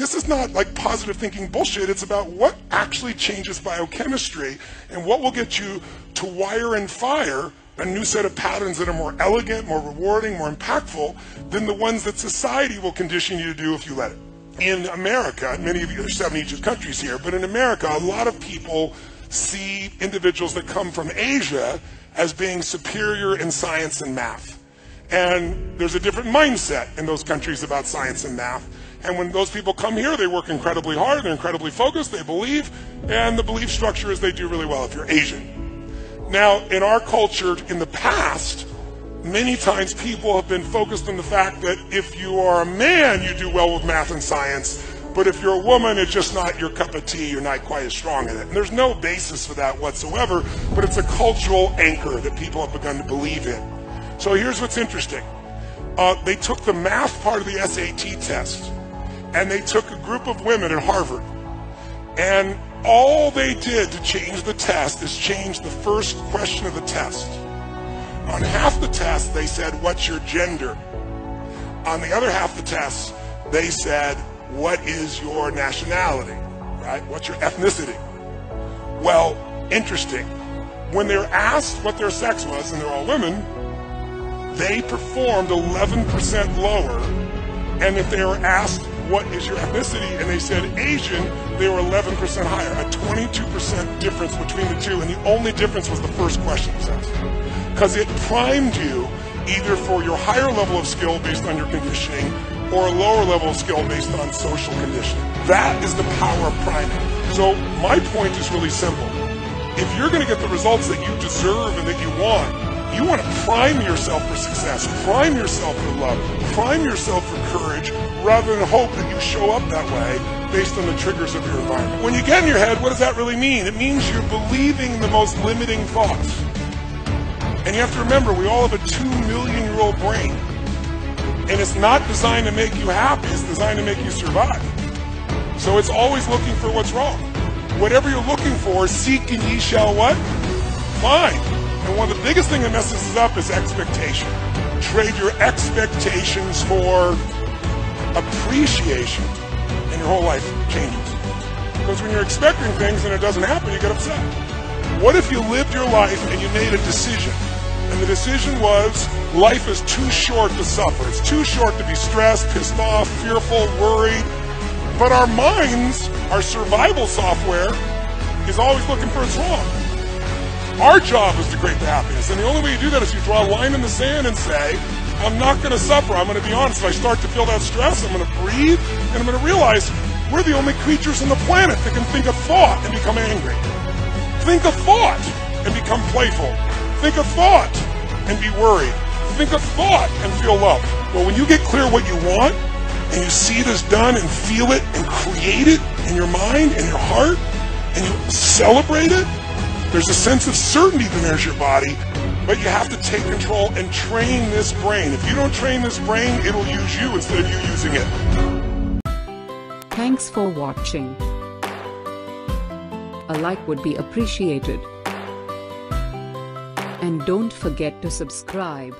this is not like positive thinking bullshit. It's about what actually changes biochemistry and what will get you to wire and fire a new set of patterns that are more elegant, more rewarding, more impactful than the ones that society will condition you to do if you let it. In America, many of you, there's 70 countries here, but in America, a lot of people see individuals that come from Asia as being superior in science and math. And there's a different mindset in those countries about science and math. And when those people come here, they work incredibly hard, they're incredibly focused, they believe, and the belief structure is they do really well if you're Asian. Now, in our culture, in the past, many times people have been focused on the fact that if you are a man, you do well with math and science, but if you're a woman, it's just not your cup of tea, you're not quite as strong in it. And there's no basis for that whatsoever, but it's a cultural anchor that people have begun to believe in. So here's what's interesting. They took the math part of the SAT test, and they took a group of women at Harvard, and all they did to change the test is change the first question of the test. On half the test, they said, "What's your gender?" On the other half of the test, they said, "What is your nationality?" Right? What's your ethnicity? Well, interesting. When they're asked what their sex was, and they're all women, they performed 11% lower. And if they were asked, "What is your ethnicity?" and they said Asian, they were 11% higher, a 22% difference between the two, and the only difference was the first question test. Because it primed you either for your higher level of skill based on your conditioning or a lower level of skill based on social conditioning. That is the power of priming. So my point is really simple. If you're going to get the results that you deserve and that you want to prime yourself for success, prime yourself for love, prime yourself for courage, rather than hope that you show up that way based on the triggers of your environment. When you get in your head, what does that really mean? It means you're believing the most limiting thoughts. And you have to remember, we all have a 2-million-year-old brain. And it's not designed to make you happy, it's designed to make you survive. So it's always looking for what's wrong. Whatever you're looking for, seek and ye shall what? Find. And one of the biggest things that messes us up is expectation. Trade your expectations for appreciation, and your whole life changes. Because when you're expecting things and it doesn't happen, you get upset. What if you lived your life and you made a decision? And the decision was, life is too short to suffer. It's too short to be stressed, pissed off, fearful, worried. But our minds, our survival software, is always looking for what's wrong. Our job is to create the happiness. And the only way you do that is you draw a line in the sand and say, I'm not going to suffer. I'm going to be honest. If I start to feel that stress, I'm going to breathe, and I'm going to realize we're the only creatures on the planet that can think a thought and become angry. Think a thought and become playful. Think a thought and be worried. Think a thought and feel love. Well, when you get clear what you want, and you see it as done and feel it and create it in your mind and your heart, and you celebrate it, there's a sense of certainty that enters your body, but you have to take control and train this brain. If you don't train this brain, it'll use you instead of you using it. Thanks for watching. A like would be appreciated. And don't forget to subscribe.